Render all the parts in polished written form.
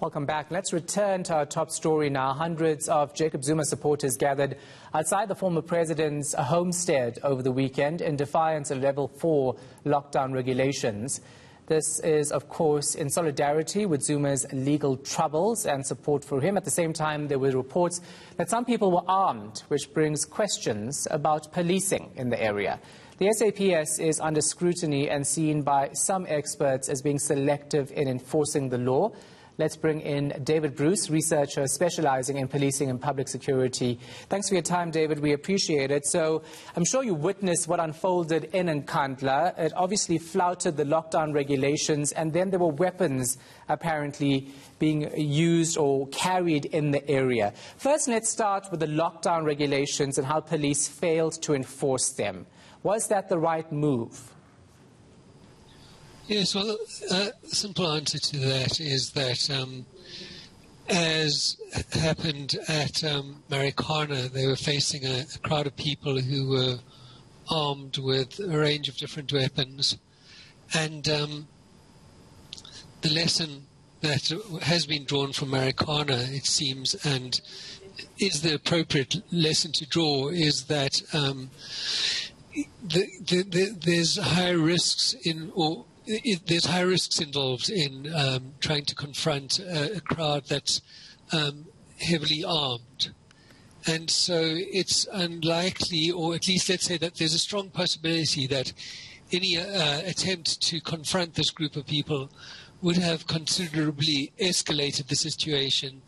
Welcome back. Let's return to our top story now. Hundreds of Jacob Zuma supporters gathered outside the former president's homestead over the weekend in defiance of level 4 lockdown regulations. This is, of course, in solidarity with Zuma's legal troubles and support for him. At the same time, there were reports that some people were armed, which brings questions about policing in the area. The SAPS is under scrutiny and seen by some experts as being selective in enforcing the law. Let's bring in David Bruce, researcher specializing in policing and public security. Thanks for your time, David. We appreciate it. So I'm sure you witnessed what unfolded in Nkandla. It obviously flouted the lockdown regulations, and then there were weapons apparently being used or carried in the area. First, let's start with the lockdown regulations and how police failed to enforce them. Was that the right move? Yes, well, the simple answer to that is that, as happened at Americana, they were facing a crowd of people who were armed with a range of different weapons. And the lesson that has been drawn from Americana, it seems, and is the appropriate lesson to draw, is that there's high risks there's high risks involved in trying to confront a crowd that's heavily armed. And so it's unlikely, or at least let's say that there's a strong possibility that any attempt to confront this group of people would have considerably escalated the situation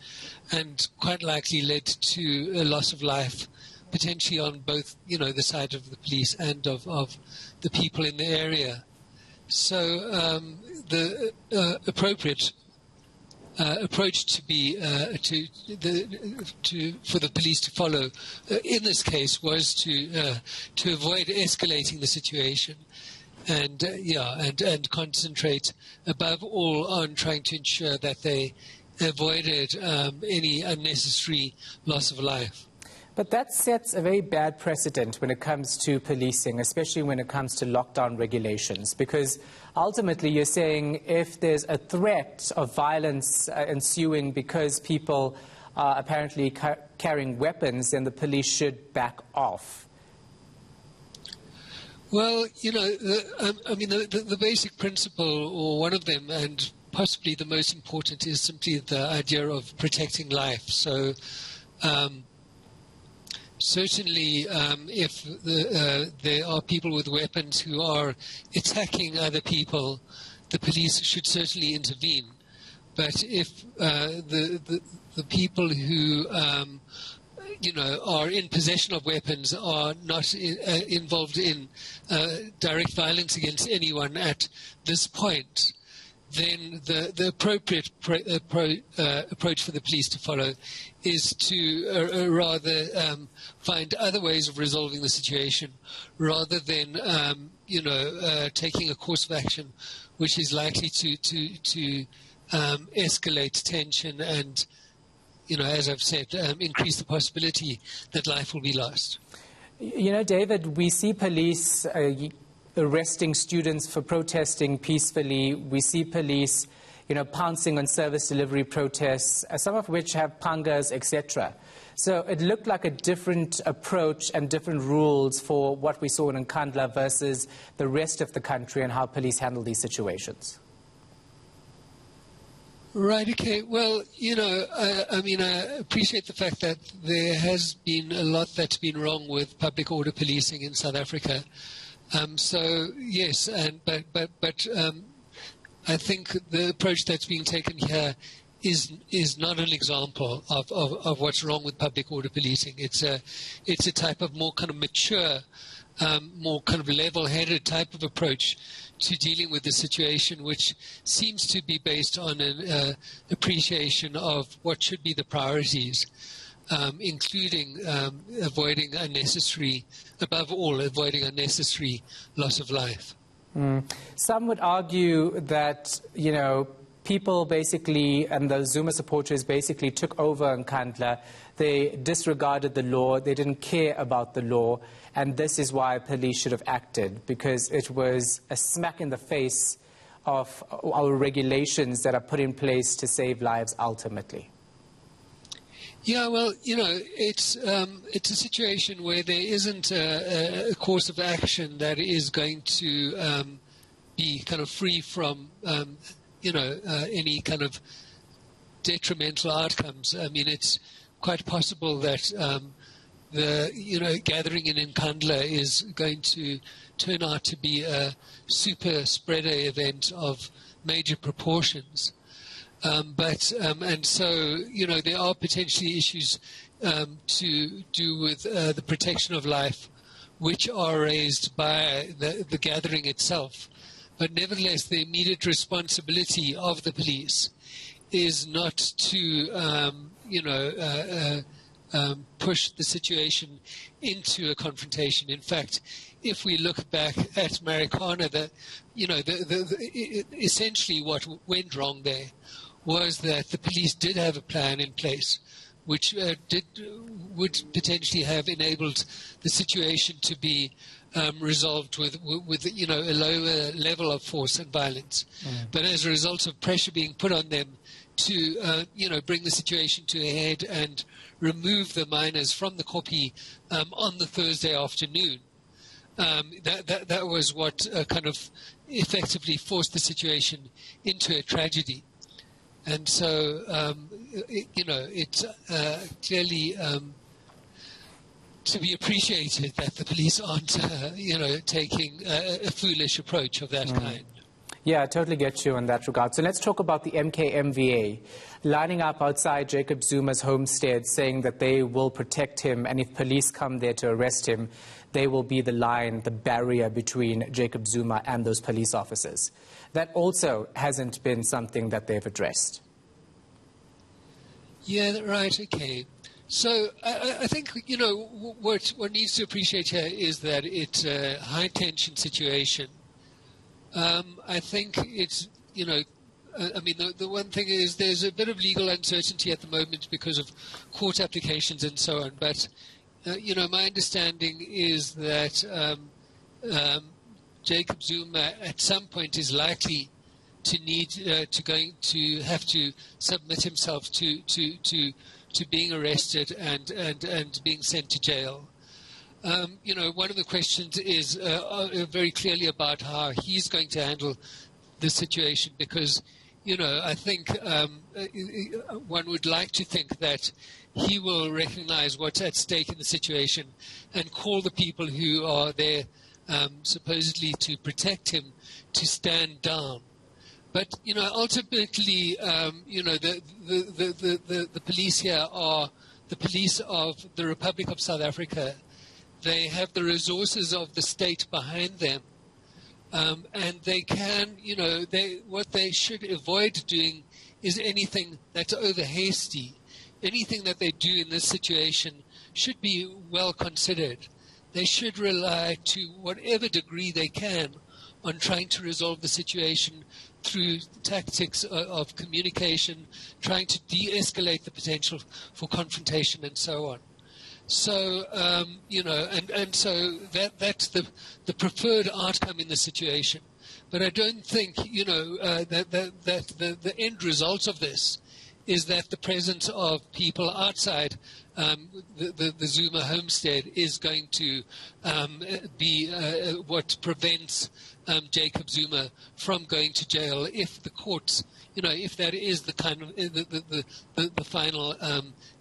and quite likely led to a loss of life, potentially on both, the side of the police and of the people in the area. So the appropriate approach to be for the police to follow in this case was to avoid escalating the situation, and concentrate above all on trying to ensure that they avoided any unnecessary loss of life. But that sets a very bad precedent when it comes to policing, especially when it comes to lockdown regulations, because ultimately you're saying if there's a threat of violence ensuing because people are apparently carrying weapons, then the police should back off. Well, the basic principle, or one of them, and possibly the most important, is simply the idea of protecting life. So certainly, if there are people with weapons who are attacking other people, the police should certainly intervene. But if the people who are in possession of weapons are not involved in direct violence against anyone at this point, then the appropriate approach for the police to follow is to rather find other ways of resolving the situation, rather than taking a course of action which is likely to escalate tension and, as I've said, increase the possibility that life will be lost. David, we see police arresting students for protesting peacefully. We see police, pouncing on service delivery protests, some of which have pangas, etc. So it looked like a different approach and different rules for what we saw in Nkandla versus the rest of the country and how police handle these situations. Right, okay. Well, I appreciate the fact that there has been a lot that's been wrong with public order policing in South Africa. So yes, but I think the approach that's being taken here is not an example of what's wrong with public order policing. It's a type of more kind of mature, more kind of level-headed type of approach to dealing with the situation, which seems to be based on an appreciation of what should be the priorities, including avoiding unnecessary, above all, avoiding unnecessary loss of life. Some would argue that, people basically, and the Zuma supporters basically took over Nkandla. They disregarded the law. They didn't care about the law. And this is why police should have acted, because it was a smack in the face of our regulations that are put in place to save lives ultimately? Yeah, well, it's a situation where there isn't a course of action that is going to be kind of free from, any kind of detrimental outcomes. I mean, it's quite possible that the gathering in Nkandla is going to turn out to be a super spreader event of major proportions. And so, there are potentially issues to do with the protection of life, which are raised by the gathering itself. But nevertheless, the immediate responsibility of the police is not to, push the situation into a confrontation. In fact, if we look back at Americana, essentially what went wrong there was that the police did have a plan in place which would potentially have enabled the situation to be resolved with a lower level of force and violence. But as a result of pressure being put on them to bring the situation to a head and remove the miners from the kopje on the Thursday afternoon, that was what kind of effectively forced the situation into a tragedy. And so, it's clearly to be appreciated that the police aren't, taking a foolish approach of that kind. Yeah, I totally get you in that regard. So let's talk about the MKMVA lining up outside Jacob Zuma's homestead, saying that they will protect him, and if police come there to arrest him, they will be the line, the barrier between Jacob Zuma and those police officers. That also hasn't been something that they've addressed. Yeah, right, okay. So I think, what needs to appreciate here is that it's a high-tension situation. I think it's, the one thing is there's a bit of legal uncertainty at the moment because of court applications and so on. But, my understanding is that Jacob Zuma at some point is likely to need to have to submit himself to being arrested and being sent to jail. One of the questions is very clearly about how he's going to handle the situation because, I think one would like to think that he will recognize what's at stake in the situation and call the people who are there supposedly to protect him to stand down. But, ultimately, the police here are the police of the Republic of South Africa. They have the resources of the state behind them. And they can, what they should avoid doing is anything that's over hasty. Anything that they do in this situation should be well considered. They should rely to whatever degree they can on trying to resolve the situation through tactics of communication, trying to de-escalate the potential for confrontation and so on. So, and so that's the preferred outcome in the situation. But I don't think, that the end result of this is that the presence of people outside the Zuma homestead is going to be what prevents Jacob Zuma from going to jail if the courts, if that is the kind of the final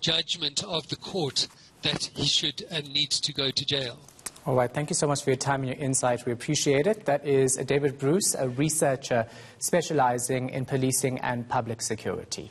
judgment of the court that he should and needs to go to jail. All right, thank you so much for your time and your insight. We appreciate it. That is David Bruce, a researcher specializing in policing and public security.